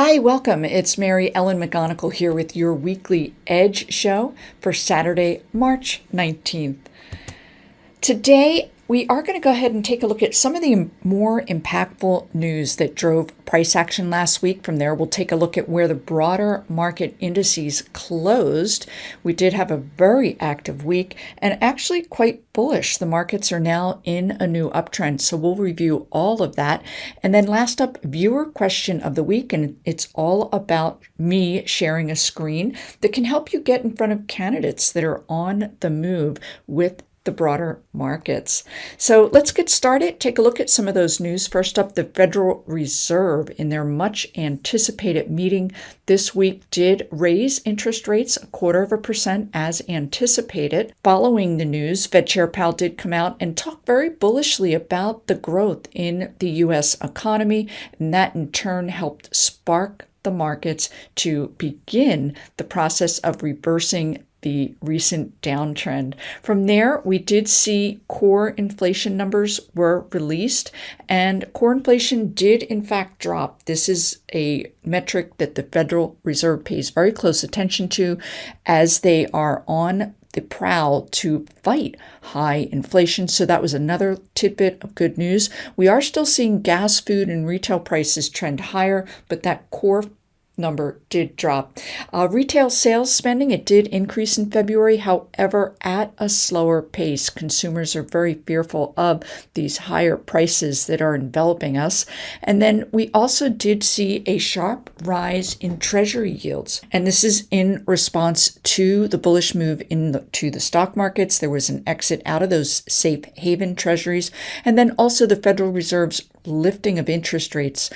Hi, welcome. It's Mary Ellen McGonagle here with your weekly Edge show for Saturday, March 19th. Today, we are going to go ahead and take a look at some of the more impactful news that drove price action last week. From there, we'll take a look at where the broader market indices closed. We did have a very active week and actually quite bullish. The markets are now in a new uptrend, so we'll review all of that. And then last up, viewer question of the week, and it's all about me sharing a screen that can help you get in front of candidates that are on the move with the broader markets. So let's get started. Take a look at some of those news. First up, the Federal Reserve, in their much anticipated meeting this week, did raise interest rates 0.25% as anticipated. Following the news, Fed Chair Powell did come out and talk very bullishly about the growth in the U.S. economy, and that in turn helped spark the markets to begin the process of reversing the recent downtrend. From there, we did see core inflation numbers were released, and core inflation did in fact drop. This is a metric that the Federal Reserve pays very close attention to as they are on the prowl to fight high inflation. So that was another tidbit of good news. We are still seeing gas, food, and retail prices trend higher, but that core number did drop. Retail sales spending, it did increase in February, however, at a slower pace. Consumers are very fearful of these higher prices that are enveloping us. And then we also did see a sharp rise in treasury yields. And this is in response to the bullish move to the stock markets. There was an exit out of those safe haven treasuries. And then also the Federal Reserve's lifting of interest rates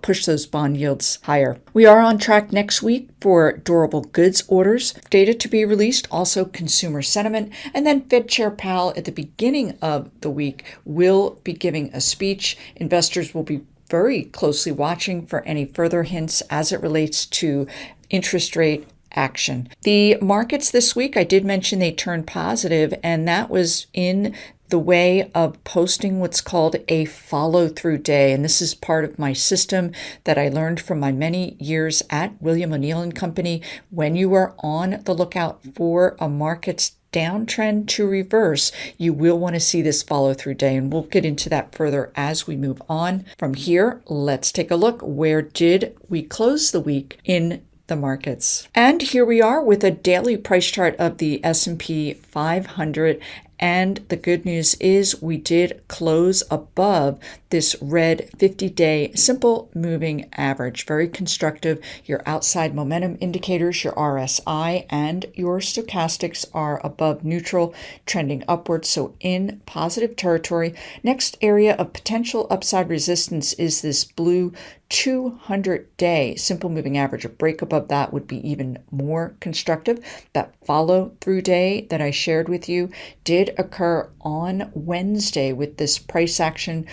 push those bond yields higher. We are on track next week for durable goods orders data to be released, also consumer sentiment, and then Fed Chair Powell at the beginning of the week will be giving a speech. Investors will be very closely watching for any further hints as it relates to interest rate action. The markets this week, I did mention they turned positive, and that was in the way of posting what's called a follow-through day. And this is part of my system that I learned from my many years at William O'Neill and Company. When you are on the lookout for a market's downtrend to reverse, you will want to see this follow-through day. And we'll get into that further as we move on. From here, let's take a look. Where did we close the week in the markets? And here we are with a daily price chart of the S&P 500. And the good news is we did close above this red 50-day simple moving average. Very constructive. Your outside momentum indicators, your RSI, and your stochastics are above neutral, trending upwards, so in positive territory. Next area of potential upside resistance is this blue 200-day simple moving average. A break above that would be even more constructive. That follow-through day that I shared with you did occur on Wednesday with this price action,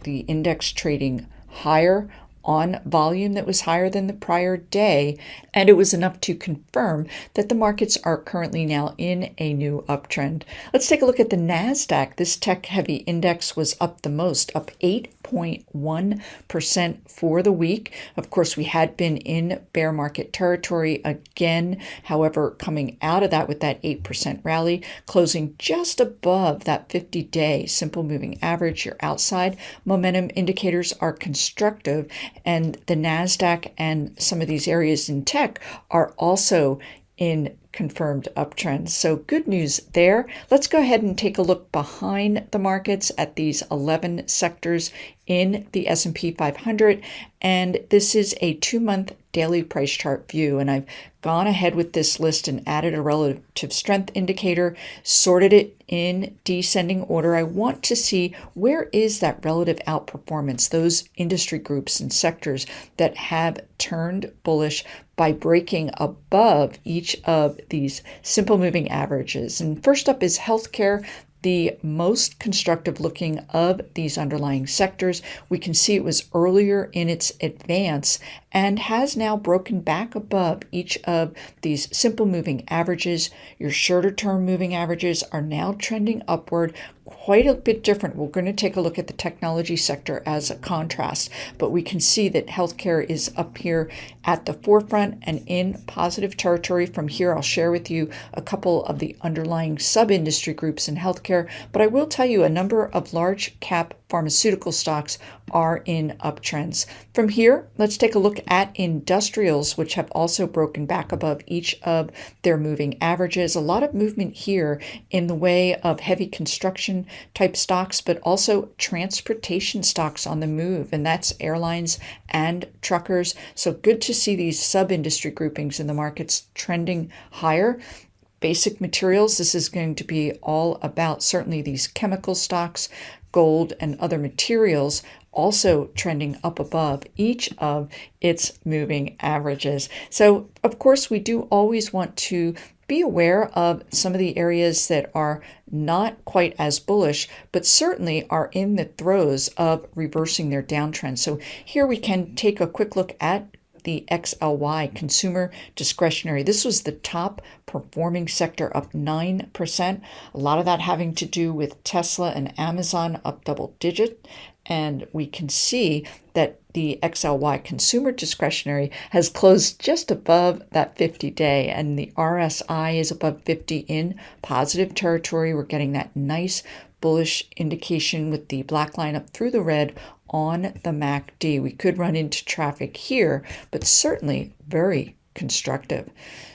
the index trading higher on volume that was higher than the prior day, and it was enough to confirm that the markets are currently now in a new uptrend. Let's take a look at the Nasdaq. This tech-heavy index was up the most, up 8.1% for the week. Of course, we had been in bear market territory again. However, coming out of that with that 8% rally, closing just above that 50-day simple moving average, your outside momentum indicators are constructive, and the Nasdaq and some of these areas in tech are also in confirmed uptrends. So good news there. Let's go ahead and take a look behind the markets at these 11 sectors in the S&P 500. And this is a 2-month daily price chart view. And I've gone ahead with this list and added a relative strength indicator, sorted it in descending order. I want to see where is that relative outperformance, those industry groups and sectors that have turned bullish by breaking above each of these simple moving averages. And first up is healthcare. the most constructive looking of these underlying sectors. We can see it was earlier in its advance and has now broken back above each of these simple moving averages. Your shorter term moving averages are now trending upward, quite a bit different. We're going to take a look at the technology sector as a contrast, but we can see that healthcare is up here at the forefront and in positive territory. From here, I'll share with you a couple of the underlying sub-industry groups in healthcare, but I will tell you a number of large cap pharmaceutical stocks are in uptrends. From here, let's take a look at industrials, which have also broken back above each of their moving averages. A lot of movement here in the way of heavy construction type stocks, but also transportation stocks on the move, and that's airlines and truckers. So good to see these sub-industry groupings in the markets trending higher. Basic materials, this is going to be all about certainly these chemical stocks, gold and other materials also trending up above each of its moving averages. So of course we do always want to be aware of some of the areas that are not quite as bullish, but certainly are in the throes of reversing their downtrend. So here we can take a quick look at the XLY, consumer discretionary. This was the top performing sector, up 9%. A lot of that having to do with Tesla and Amazon, up double digit. And we can see that the XLY consumer discretionary has closed just above that 50-day, and the RSI is above 50 in positive territory. We're getting that nice bullish indication with the black line up through the red on the MACD. We could run into traffic here, but certainly very constructive.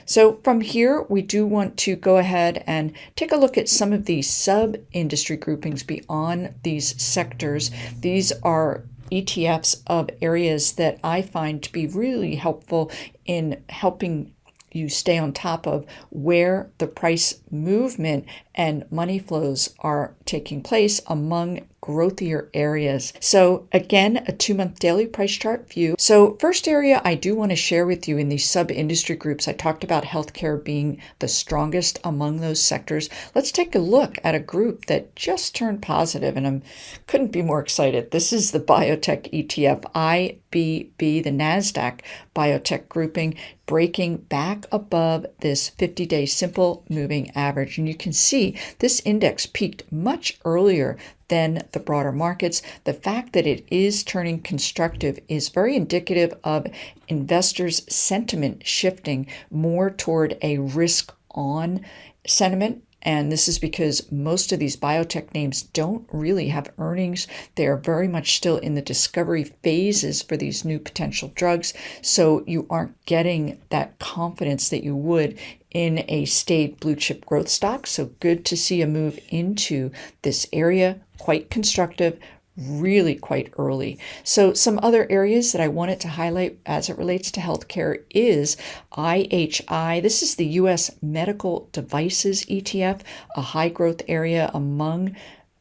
So from here, we do want to go ahead and take a look at some of these sub-industry groupings beyond these sectors. These are ETFs of areas that I find to be really helpful in helping you stay on top of where the price movement and money flows are taking place among growthier areas. So again, a 2-month daily price chart view. So first area I do want to share with you in these sub-industry groups, I talked about healthcare being the strongest among those sectors. Let's take a look at a group that just turned positive, and I couldn't be more excited. This is the Biotech ETF, IBB, the Nasdaq Biotech grouping, breaking back above this 50-day simple moving average. And you can see this index peaked much earlier than the broader markets. The fact that it is turning constructive is very indicative of investors' sentiment shifting more toward a risk-on sentiment. And this is because most of these biotech names don't really have earnings. They are very much still in the discovery phases for these new potential drugs. So you aren't getting that confidence that you would in a staid blue chip growth stock. So good to see a move into this area, quite constructive, really quite early. So some other areas that I wanted to highlight as it relates to healthcare is IHI. This is the U.S. Medical Devices ETF, a high growth area among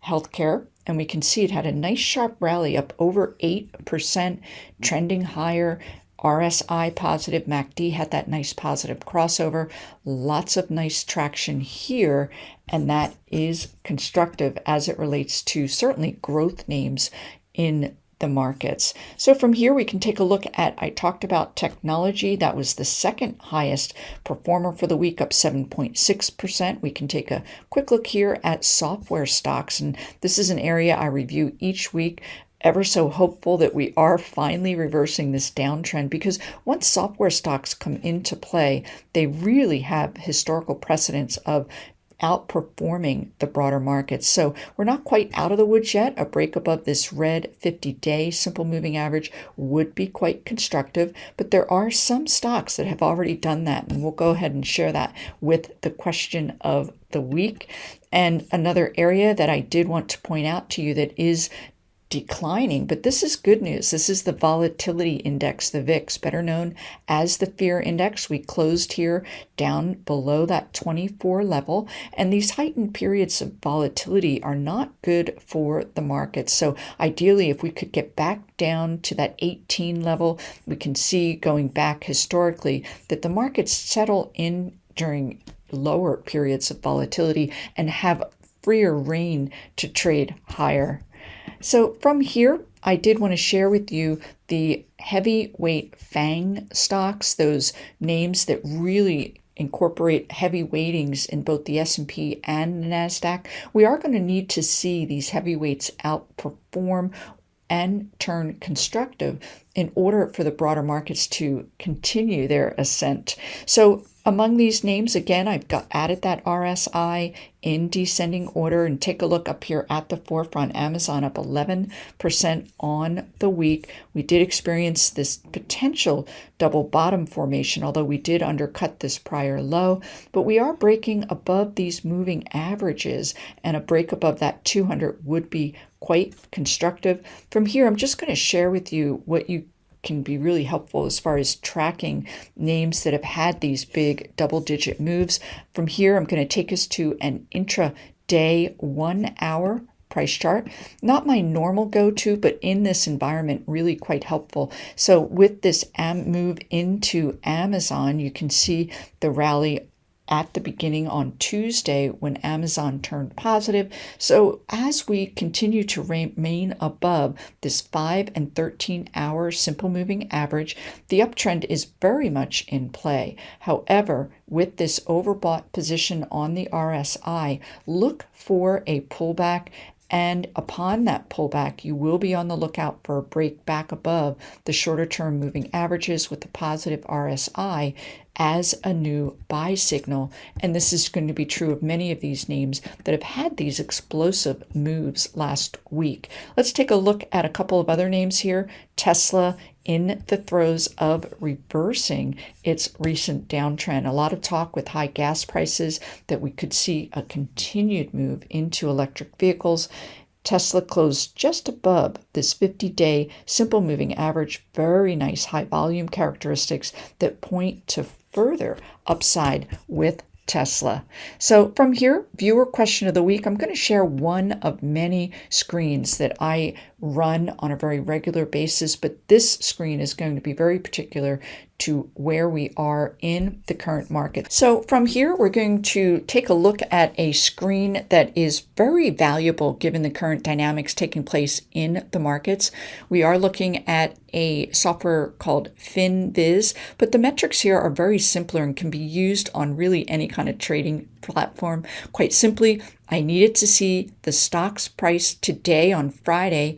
healthcare. And we can see it had a nice sharp rally up over 8%, trending higher. RSI positive, MACD had that nice positive crossover, lots of nice traction here, and that is constructive as it relates to certainly growth names in the markets. So from here we can take a look at, I talked about technology, that was the second highest performer for the week, up 7.6%. We can take a quick look here at software stocks, and this is an area I review each week. Ever so hopeful that we are finally reversing this downtrend, because once software stocks come into play, they really have historical precedence of outperforming the broader markets. So we're not quite out of the woods yet. A break above this red 50-day simple moving average would be quite constructive, but there are some stocks that have already done that, and we'll go ahead and share that with the question of the week. And another area that I did want to point out to you that is declining, but this is good news. This is the Volatility Index, the VIX, better known as the Fear Index. We closed here down below that 24 level, and these heightened periods of volatility are not good for the market. So ideally, if we could get back down to that 18 level, we can see going back historically that the markets settle in during lower periods of volatility and have freer reign to trade higher. So from here, I did want to share with you the heavyweight FANG stocks, those names that really incorporate heavy weightings in both the S&P and the Nasdaq, we are going to need to see these heavyweights outperform and turn constructive in order for the broader markets to continue their ascent. So among these names, again, I've added that RSI in descending order, and take a look up here at the forefront. Amazon up 11% on the week. We did experience this potential double bottom formation, although we did undercut this prior low, but we are breaking above these moving averages, and a break above that 200 would be quite constructive. From here, I'm just going to share with you what you can be really helpful as far as tracking names that have had these big double-digit moves. From here, I'm going to take us to an intraday 1 hour price chart. Not my normal go-to, but in this environment, really quite helpful. So with this move into Amazon, you can see the rally at the beginning on Tuesday when Amazon turned positive. So as we continue to remain above this 5 and 13 hour simple moving average, the uptrend is very much in play. However, with this overbought position on the RSI, look for a pullback. And upon that pullback, you will be on the lookout for a break back above the shorter term moving averages with the positive RSI as a new buy signal. And this is going to be true of many of these names that have had these explosive moves last week. Let's take a look at a couple of other names here. Tesla in the throes of reversing its recent downtrend. A lot of talk with high gas prices that we could see a continued move into electric vehicles. Tesla closed just above this 50-day simple moving average. Very nice high volume characteristics that point to further upside with Tesla. So from here, viewer question of the week, I'm going to share one of many screens that I run on a very regular basis, but this screen is going to be very particular to where we are in the current market. So from here, we're going to take a look at a screen that is very valuable given the current dynamics taking place in the markets. We are looking at a software called Finviz, but the metrics here are very simpler and can be used on really any kind of trading platform. Quite simply, I needed to see the stock's price today on Friday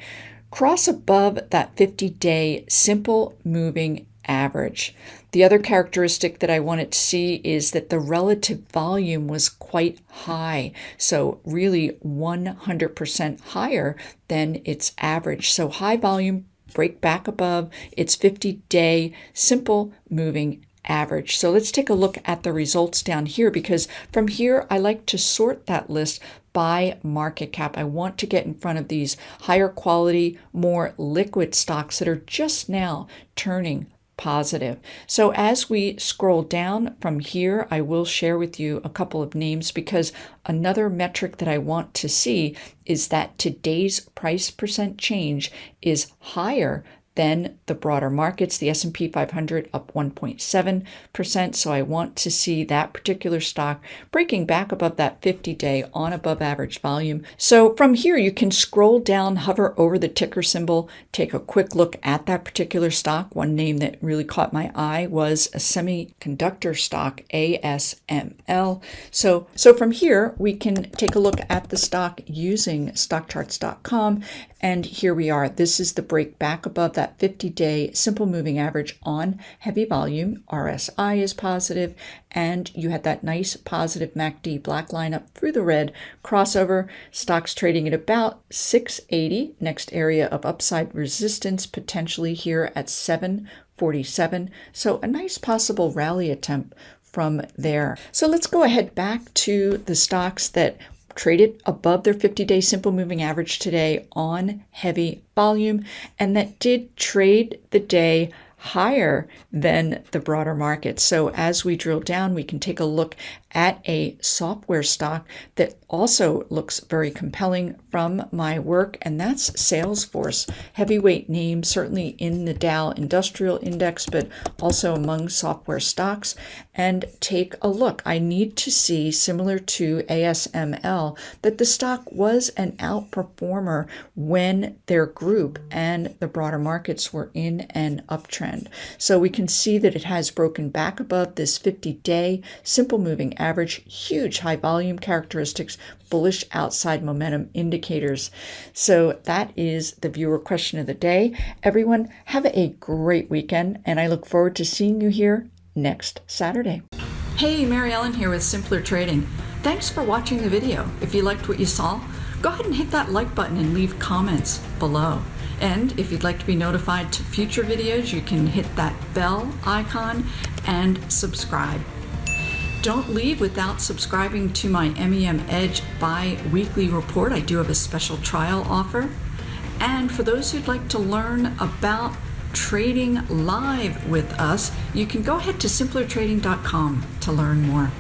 cross above that 50-day simple moving average. The other characteristic that I wanted to see is that the relative volume was quite high, so really 100% higher than its average. So high volume, break back above its 50-day simple moving average. So let's take a look at the results down here, because from here I like to sort that list by market cap. I want to get in front of these higher quality, more liquid stocks that are just now turning positive. So as we scroll down from here, I will share with you a couple of names, because another metric that I want to see is that today's price percent change is higher than the broader markets. The S&P 500 up 1.7%. So I want to see that particular stock breaking back above that 50-day on above average volume. So from here, you can scroll down, hover over the ticker symbol, take a quick look at that particular stock. One name that really caught my eye was a semiconductor stock, ASML. So from here, we can take a look at the stock using stockcharts.com. And here we are. This is the break back above that 50-day simple moving average on heavy volume. RSI is positive, and you had that nice positive MACD black line up through the red crossover. Stocks trading at about 680. Next area of upside resistance potentially here at 747. So a nice possible rally attempt from there. So let's go ahead back to the stocks that traded above their 50-day simple moving average today on heavy volume, and that did trade the day higher than the broader market. So as we drill down, we can take a look at a software stock that also looks very compelling from my work, and that's Salesforce. Heavyweight name, certainly in the Dow Industrial Index, but also among software stocks. And take a look. I need to see, similar to ASML, that the stock was an outperformer when their group and the broader markets were in an uptrend. So we can see that it has broken back above this 50-day simple moving average, huge high volume characteristics, bullish outside momentum indicators. So that is the viewer question of the day. Everyone, have a great weekend, and I look forward to seeing you here next Saturday. Hey, Mary Ellen here with Simpler Trading. Thanks for watching the video. If you liked what you saw, go ahead and hit that like button and leave comments below. And if you'd like to be notified to future videos, you can hit that bell icon and subscribe. Don't leave without subscribing to my MEM Edge bi-weekly report. I do have a special trial offer. And for those who'd like to learn about trading live with us, you can go ahead to simplertrading.com to learn more.